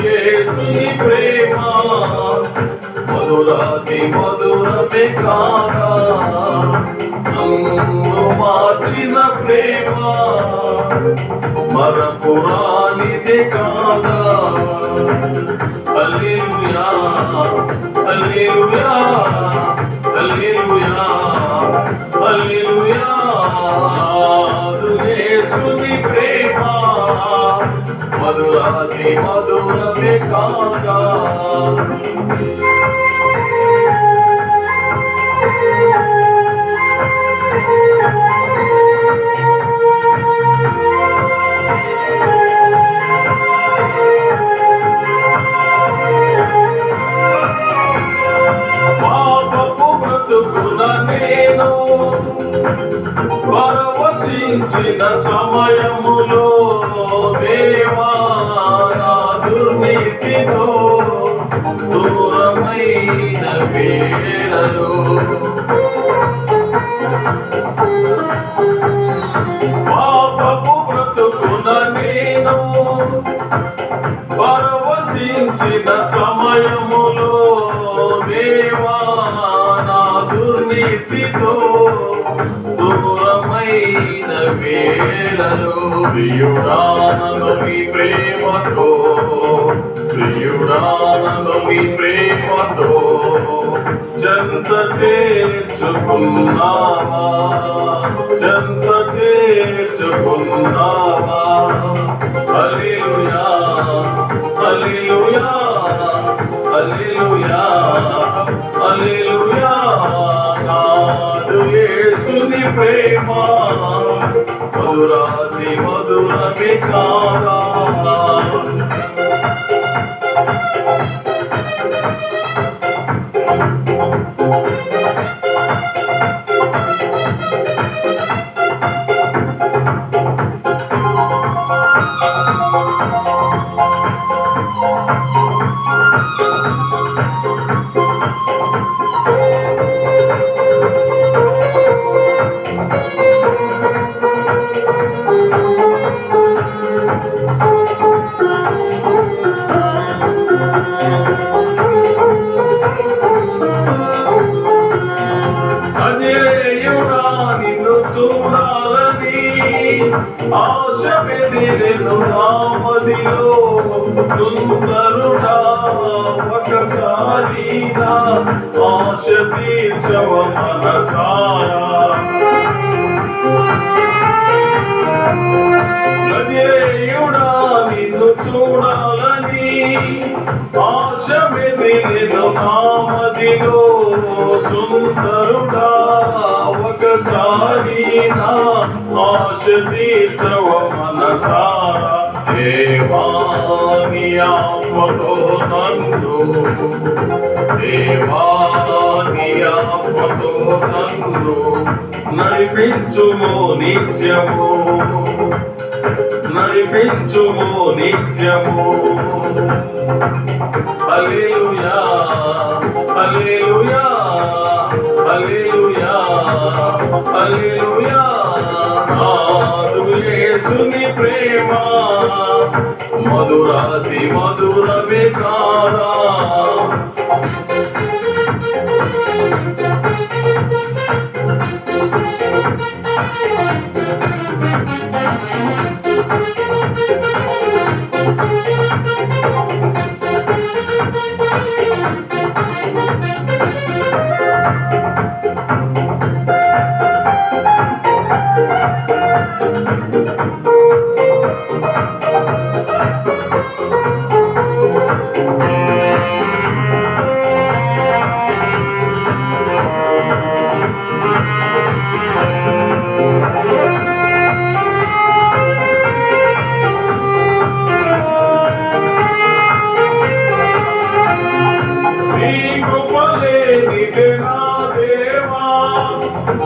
యేసుని ప్రేమ మధురాతి మధురమే కాదా, నన్ను మార్చిన ప్రేమ మరపురానిది కాదా. హల్లెలూయా హల్లెలూయా హల్లెలూయా హల్లెలూయా. యేసుని ప్రేమ మధురాతి మధురమే కాదా. పాపపు బ్రతుకున నేను పరవశించిన సమయములో దేవా నా దుర్నీతితో దూరమైన వేళలో పాపపు బ్రతుకున నేను పరవశించిన సమయములో దేవా నా దుర్నీతితో దూరమైన వేళలో ప్రియుడానను నీ ప్రేమతో, ప్రియుడానను నీ ప్రేమతో జంత చేర్చుకున్నావా, జంత చేర్చుకున్నావా. హల్లెలూయా హల్లెలూయా హల్లెలూయా హల్లెలూయా. నాదు యేసుని ప్రేమ మధురాతి మధురమే కాదా. అజేయుడా నిన్ను చూడాలని ఆశ పెదిరెను నా మదిలో. సుందరుడా ఒకసారి నా ఆశ తీర్చవ మనసారా. అజేయుడా నిన్ను చూడాలని ఆశ పెదిరెను నా మదిలో. సుందరుడా ఒకసారి నా ఆశ తీర్చవ మనసారా. దేవాని ఆత్మతో నన్ను, దేవాని ఆత్మతో నన్ను నడిపించుము నిత్యము, నడిపించుము నిత్యము. హల్లెలూయా హల్లెలూయా హల్లెలూయా హల్లెలూయా. నాదు యేసుని ప్రేమ మధురాతి మధురమే కాదా.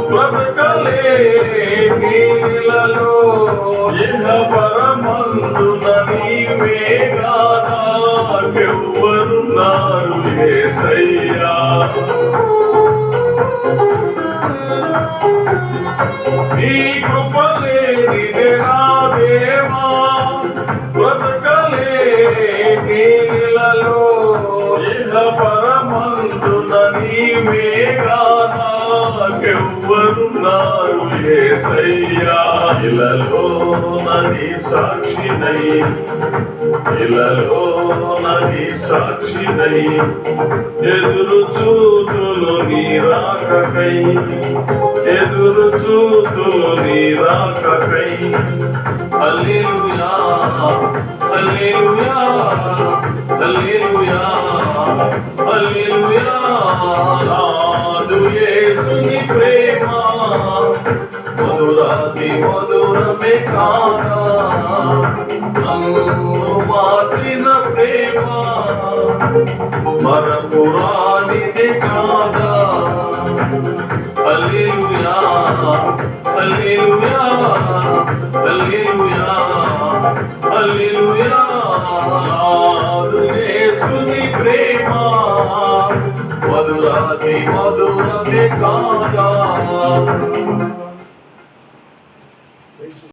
బ్రతకలే నీలలో ఇహ పరమందున నీవేగా నాకెవ్వరున్నారు యేసయ్యా. నీ కృపలేనిదే నా దేవా, బ్రతకలే కీలలో ఇహ పరమందున నీవేగా నాకెవ్వరున్నారు యేసయ్యా ఇలలో నది సాక్షినై ఇలలో నది సాక్షినై ఎదురు చూతులు నీ రాకకై ఎదురు చూతులు నీ రాకకై హల్లెలూయా హల్లెలూయా హల్లెలూయా హల్లెలూయా నాదు యేసుని ప్రేమ మధురాతి మధురమే కాదా నన్ను మార్చిన ప్రేమ మరపురానిది కాదా హల్లెలూయా హల్లెలూయా హల్లెలూయా హల్లెలూయా నాదు యేసుని ప్రేమ మధురాతి మధురమే కాదా